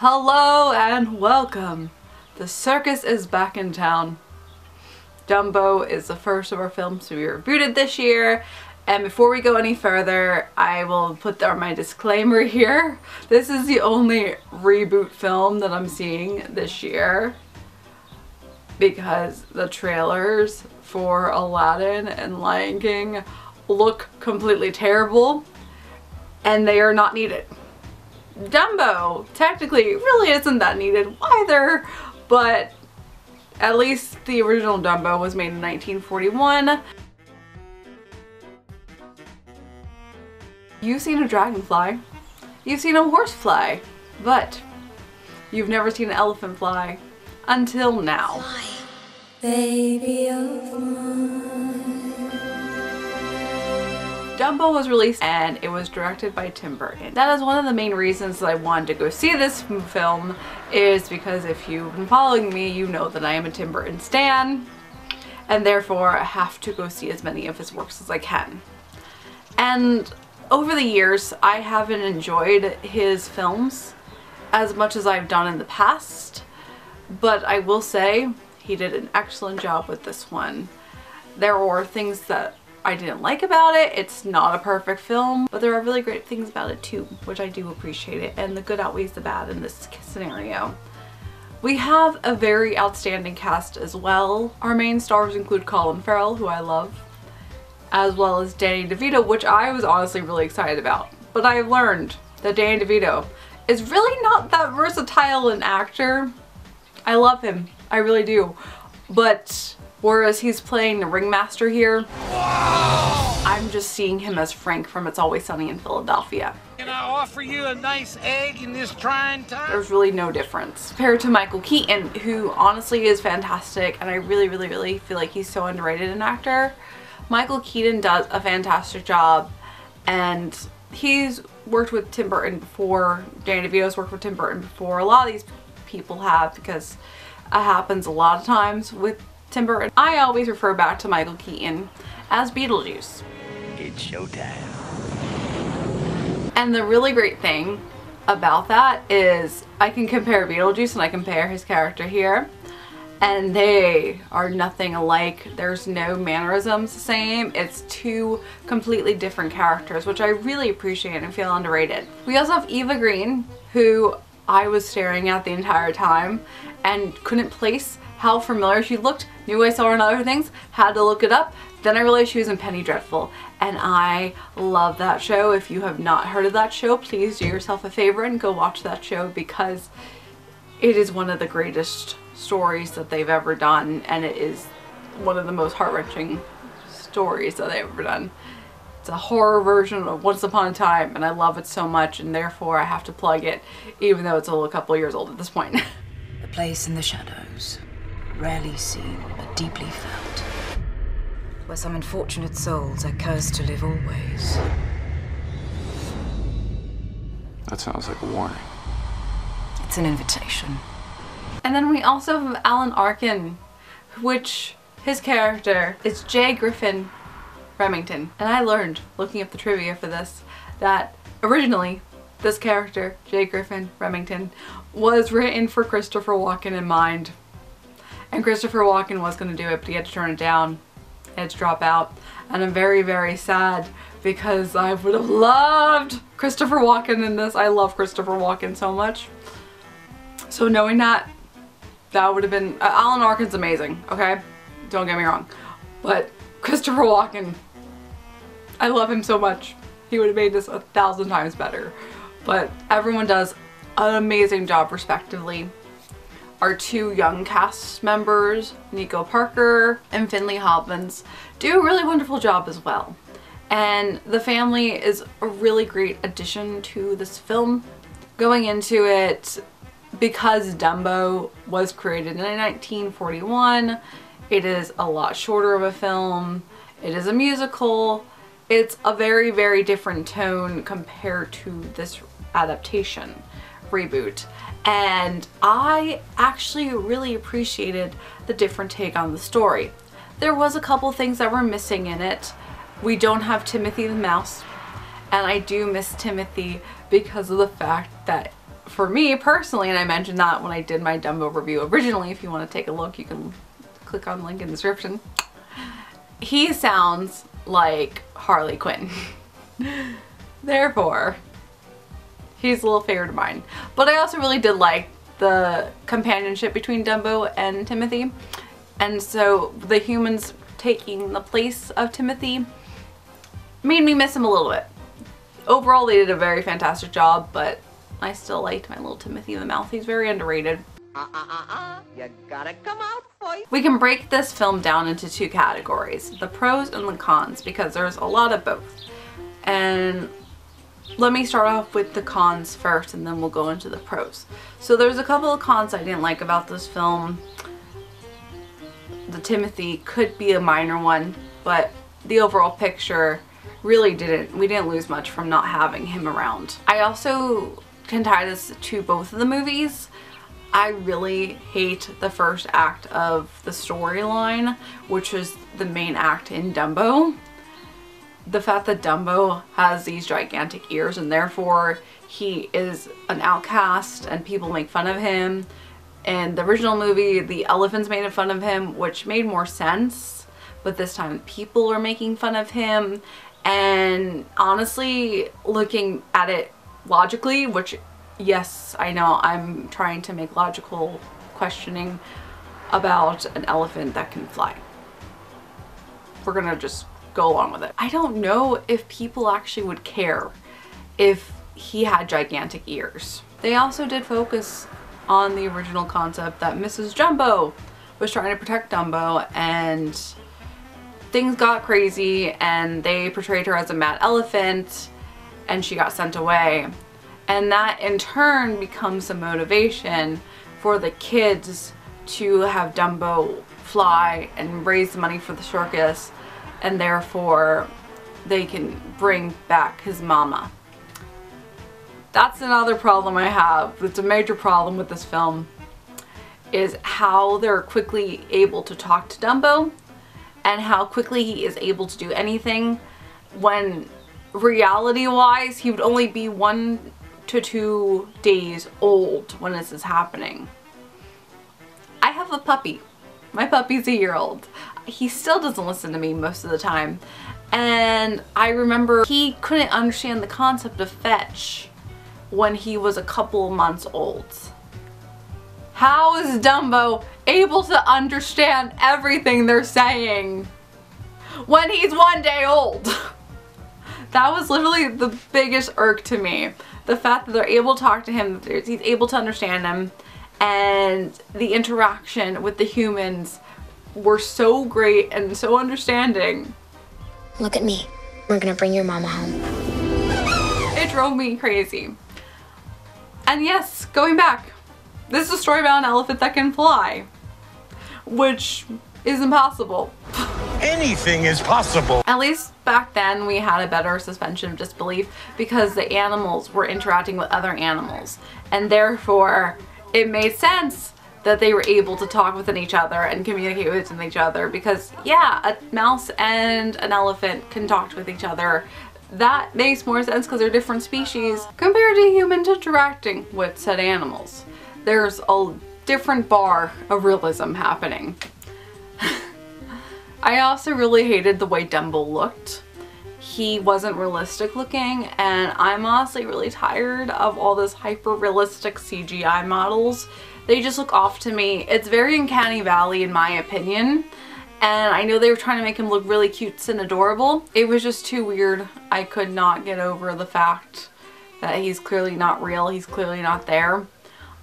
Hello and welcome! The circus is back in town. Dumbo is the first of our films to be rebooted this year, and before we go any further, I will put down my disclaimer here. This is the only reboot film that I'm seeing this year because the trailers for Aladdin and Lion King look completely terrible and they are not needed. Dumbo technically really isn't that needed either, but at least the original Dumbo was made in 1941. You've seen a dragonfly, you've seen a horse fly, but you've never seen an elephant fly until now. Fly, baby of mine. Dumbo was released and it was directed by Tim Burton. That is one of the main reasons that I wanted to go see this film, is because if you've been following me, you know that I am a Tim Burton stan, and therefore I have to go see as many of his works as I can. And over the years, I haven't enjoyed his films as much as I've done in the past, but I will say he did an excellent job with this one. There were things that I didn't like about it. It's not a perfect film, but there are really great things about it too, which I do appreciate it, and the good outweighs the bad in this scenario. We have a very outstanding cast as well. Our main stars include Colin Farrell, who I love, as well as Danny Devito, which I was honestly really excited about. But I've learned that Danny Devito is really not that versatile an actor. I love him, I really do. But whereas he's playing the ringmaster here, I'm just seeing him as Frank from It's Always Sunny in Philadelphia. Can I offer you a nice egg in this trying time? There's really no difference compared to Michael Keaton, who honestly is fantastic, and I really feel like he's so underrated an actor. Michael Keaton does a fantastic job, and he's worked with Tim Burton before. Danny DeVito's worked with Tim Burton before. A lot of these people have, because it happens a lot of times with Tim Burton. I always refer back to Michael Keaton as Beetlejuice. It's showtime. And the really great thing about that is I can compare Beetlejuice and I compare his character here, and they are nothing alike. There's no mannerisms the same. It's two completely different characters, which I really appreciate and feel underrated. We also have Eva Green, who I was staring at the entire time and couldn't place how familiar she looked. Knew I saw her in other things, had to look it up. Then I realized she was in Penny Dreadful, and I love that show. If you have not heard of that show, please do yourself a favor and go watch that show, because it is one of the greatest stories that they've ever done, and it is one of the most heart-wrenching stories that they've ever done. It's a horror version of Once Upon a Time, and I love it so much, and therefore I have to plug it, even though it's only a couple years old at this point. A place in the shadows, rarely seen but deeply felt, where some unfortunate souls are cursed to live always. That sounds like a warning. It's an invitation. And then we also have Alan Arkin, which his character is J. Griffin Remington. And I learned, looking up the trivia for this, that originally this character, J. Griffin Remington, was written for Christopher Walken in mind. And Christopher Walken was going to do it, but he had to turn it down. He had to drop out. And I'm very sad, because I would have loved Christopher Walken in this. I love Christopher Walken so much. So knowing that, that would have been... Alan Arkin's amazing, okay? Don't get me wrong. But Christopher Walken, I love him so much. He would have made this 1,000 times better. But everyone does an amazing job respectively. Our two young cast members, Nico Parker and Finley Hobbins, do a really wonderful job as well. And the family is a really great addition to this film. Going into it, because Dumbo was created in 1941, it is a lot shorter of a film. It is a musical. It's a very different tone compared to this adaptation reboot. And I actually really appreciated the different take on the story. There was a couple things that were missing in it. We don't have Timothy the Mouse, and I do miss Timothy because of the fact that for me personally, and I mentioned that when I did my Dumbo review originally, if you want to take a look, you can click on the link in the description. He sounds like Harley Quinn. Therefore, he's a little favorite of mine. But I also really did like the companionship between Dumbo and Timothy. And so the humans taking the place of Timothy made me miss him a little bit. Overall, they did a very fantastic job, but I still liked my little Timothy the Mouth. He's very underrated. You gotta come out, boy. We can break this film down into two categories, the pros and the cons, because there's a lot of both. And let me start off with the cons first, and then we'll go into the pros. So there's a couple of cons I didn't like about this film. The Timothy could be a minor one, but the overall picture really we didn't lose much from not having him around. I also can tie this to both of the movies. I really hate the first act of the storyline, which is the main act in Dumbo. The fact that Dumbo has these gigantic ears and therefore he is an outcast and people make fun of him. In the original movie, the elephants made fun of him, which made more sense, but this time people are making fun of him. And honestly, looking at it logically, which yes, I know I'm trying to make logical questioning about an elephant that can fly. We're gonna just go along with it. I don't know if people actually would care if he had gigantic ears. They also did focus on the original concept that Mrs. Jumbo was trying to protect Dumbo, and things got crazy and they portrayed her as a mad elephant and she got sent away. And that in turn becomes a motivation for the kids to have Dumbo fly and raise the money for the circus, and therefore they can bring back his mama. That's another problem I have. It's a major problem with this film, is how they're quickly able to talk to Dumbo and how quickly he is able to do anything, when reality-wise he would only be 1 to 2 days old when this is happening. I have a puppy. My puppy's a year old. He still doesn't listen to me most of the time. And I remember he couldn't understand the concept of fetch when he was a couple of months old. How is Dumbo able to understand everything they're saying when he's 1 day old? That was literally the biggest irk to me. The fact that they're able to talk to him, he's able to understand them, and the interaction with the humans were so great and so understanding. Look at me. We're gonna bring your mama home. It drove me crazy. And yes, going back, this is a story about an elephant that can fly, which is impossible. Anything is possible. At least back then we had a better suspension of disbelief because the animals were interacting with other animals, and therefore it made sense that they were able to talk within each other and communicate within each other, because yeah, a mouse and an elephant can talk with each other. That makes more sense because they're different species compared to humans interacting with said animals. There's a different bar of realism happening. I also really hated the way Dumbo looked. He wasn't realistic looking, and I'm honestly really tired of all this hyper realistic CGI models. They just look off to me. It's very Uncanny Valley in my opinion, and I know they were trying to make him look really cute and adorable. It was just too weird. I could not get over the fact that he's clearly not real. He's clearly not there.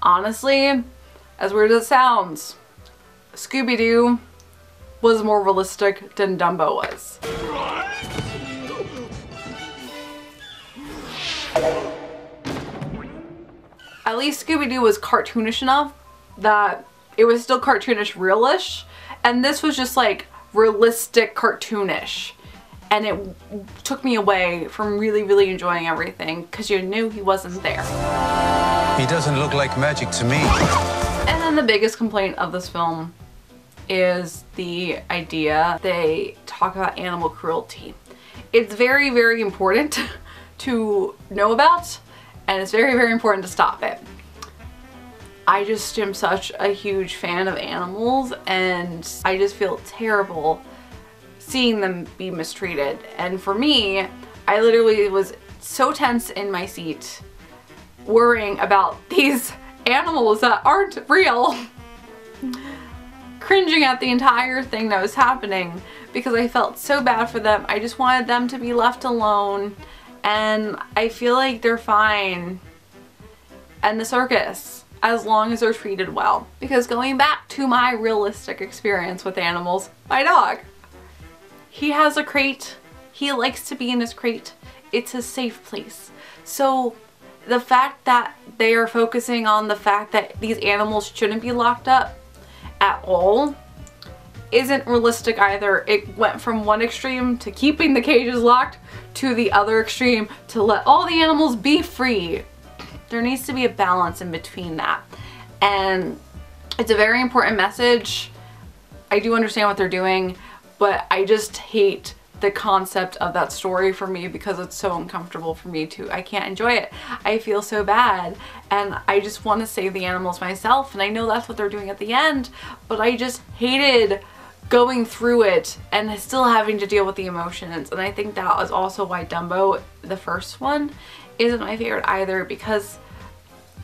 Honestly, as weird as it sounds, Scooby-Doo was more realistic than Dumbo was. At least Scooby-Doo was cartoonish enough that it was still cartoonish realish, and this was just like realistic cartoonish, and it took me away from really enjoying everything because you knew he wasn't there. He doesn't look like magic to me. And then the biggest complaint of this film is the idea they talk about animal cruelty. It's very important to know about, and it's very important to stop it. I just am such a huge fan of animals, and I just feel terrible seeing them be mistreated. And for me, I literally was so tense in my seat worrying about these animals that aren't real, cringing at the entire thing that was happening because I felt so bad for them. I just wanted them to be left alone, and I feel like they're fine in the circus as long as they're treated well. Because going back to my realistic experience with animals, my dog, he has a crate. He likes to be in his crate. It's his safe place. So the fact that they are focusing on the fact that these animals shouldn't be locked up at all isn't realistic either. It went from one extreme to keeping the cages locked to the other extreme to let all the animals be free. There needs to be a balance in between that. And it's a very important message. I do understand what they're doing, but I just hate the concept of that story for me because it's so uncomfortable for me too. I can't enjoy it. I feel so bad, and I just want to save the animals myself, and I know that's what they're doing at the end, but I just hated going through it and still having to deal with the emotions. And I think that was also why Dumbo, the first one, isn't my favorite either, because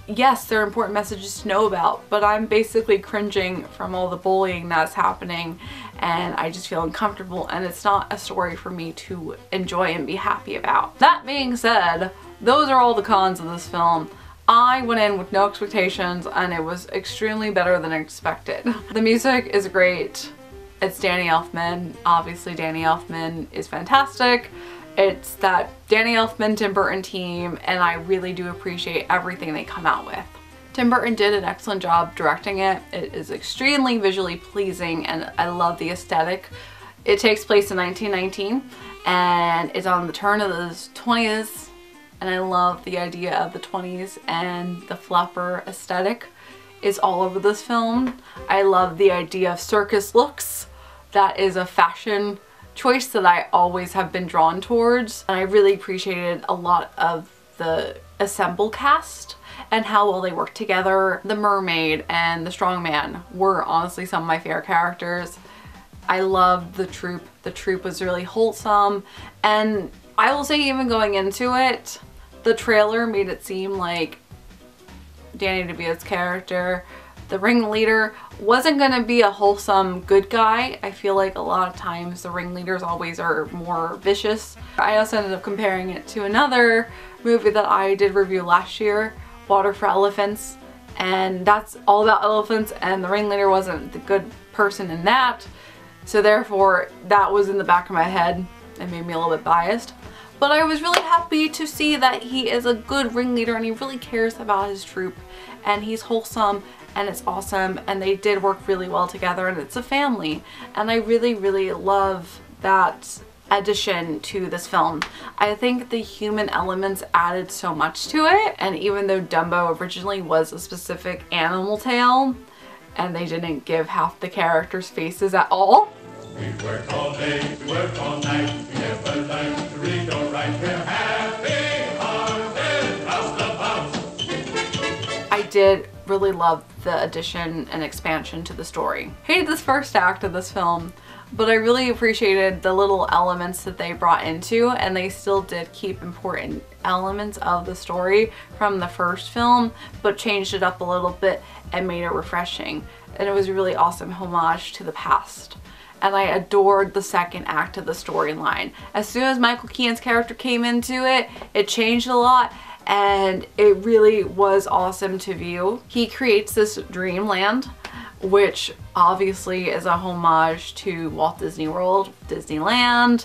yes, they're important messages to know about, but I'm basically cringing from all the bullying that's happening, and I just feel uncomfortable, and it's not a story for me to enjoy and be happy about. That being said, those are all the cons of this film. I went in with no expectations, and it was extremely better than expected. The music is great. It's Danny Elfman. Obviously, Danny Elfman is fantastic. It's that Danny Elfman, Tim Burton team, and I really do appreciate everything they come out with. Tim Burton did an excellent job directing it. It is extremely visually pleasing, and I love the aesthetic. It takes place in 1919, and it's on the turn of the 20s, and I love the idea of the 20s, and the flapper aesthetic is all over this film. I love the idea of circus looks. That is a fashion choice that I always have been drawn towards, and I really appreciated a lot of the ensemble cast and how well they worked together. The mermaid and the strongman were honestly some of my favorite characters. I loved the troupe. The troupe was really wholesome, and I will say, even going into it, the trailer made it seem like Danny DeVito's character, the ringleader, wasn't gonna be a wholesome good guy. I feel like a lot of times the ringleaders always are more vicious. I also ended up comparing it to another movie that I did review last year, Water for Elephants, and that's all about elephants, and the ringleader wasn't the good person in that, so therefore that was in the back of my head and made me a little bit biased. But I was really happy to see that he is a good ringleader, and he really cares about his troupe, and he's wholesome, and it's awesome, and they did work really well together, and it's a family, and I really, really love that addition to this film. I think the human elements added so much to it, and even though Dumbo originally was a specific animal tale, and they didn't give half the characters faces at all. We work all day, we work all night, we never learn to read or write, we're happy-hearted roustabouts. I did really love the addition and expansion to the story. Hated this first act of this film, but I really appreciated the little elements that they brought into, and they still did keep important elements of the story from the first film, but changed it up a little bit and made it refreshing. And it was a really awesome homage to the past. And I adored the second act of the storyline. As soon as Michael Keaton's character came into it, it changed a lot, and it really was awesome to view. He creates this dreamland, which obviously is a homage to Walt Disney World, Disneyland,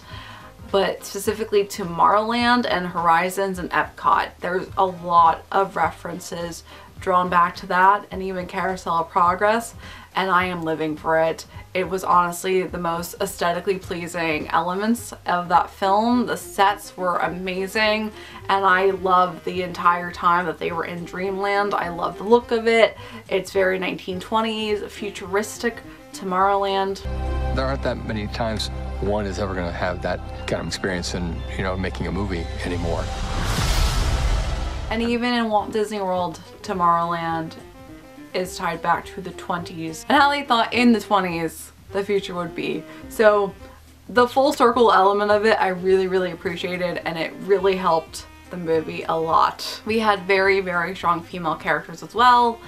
but specifically to Tomorrowland and Horizons and Epcot. There's a lot of references drawn back to that, and even Carousel of Progress, and I am living for it. It was honestly the most aesthetically pleasing elements of that film. The sets were amazing, and I loved the entire time that they were in Dreamland. I love the look of it. It's very 1920s, futuristic Tomorrowland. There aren't that many times one is ever going to have that kind of experience in, you know, making a movie anymore. And even in Walt Disney World Tomorrowland, is tied back to the 20s and how they thought in the 20s the future would be. So the full circle element of it I really appreciated, and it really helped the movie a lot. We had very strong female characters as well.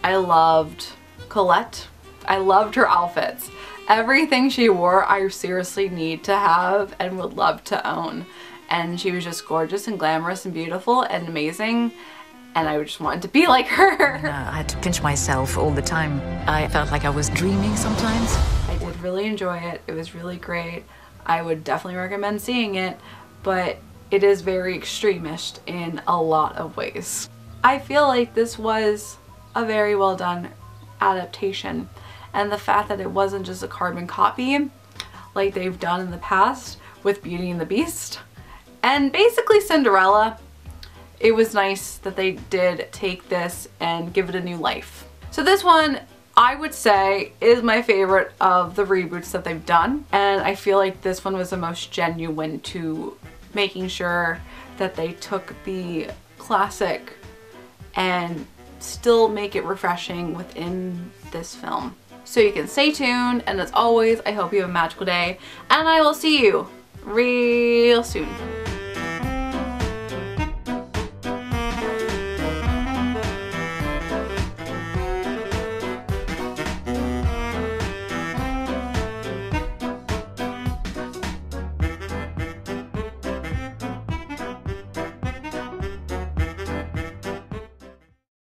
I loved Colette. I loved her outfits. Everything she wore I seriously need to have and would love to own. And she was just gorgeous and glamorous and beautiful and amazing, and I just wanted to be like her. I had to pinch myself all the time. I felt like I was dreaming sometimes. I did really enjoy it. It was really great. I would definitely recommend seeing it, but it is very extremist in a lot of ways. I feel like this was a very well done adaptation, and the fact that it wasn't just a carbon copy like they've done in the past with Beauty and the Beast and basically Cinderella, it was nice that they did take this and give it a new life. So this one I would say is my favorite of the reboots that they've done, and I feel like this one was the most genuine to making sure that they took the classic and still make it refreshing within this film. So you can stay tuned, and as always I hope you have a magical day, and I will see you real soon.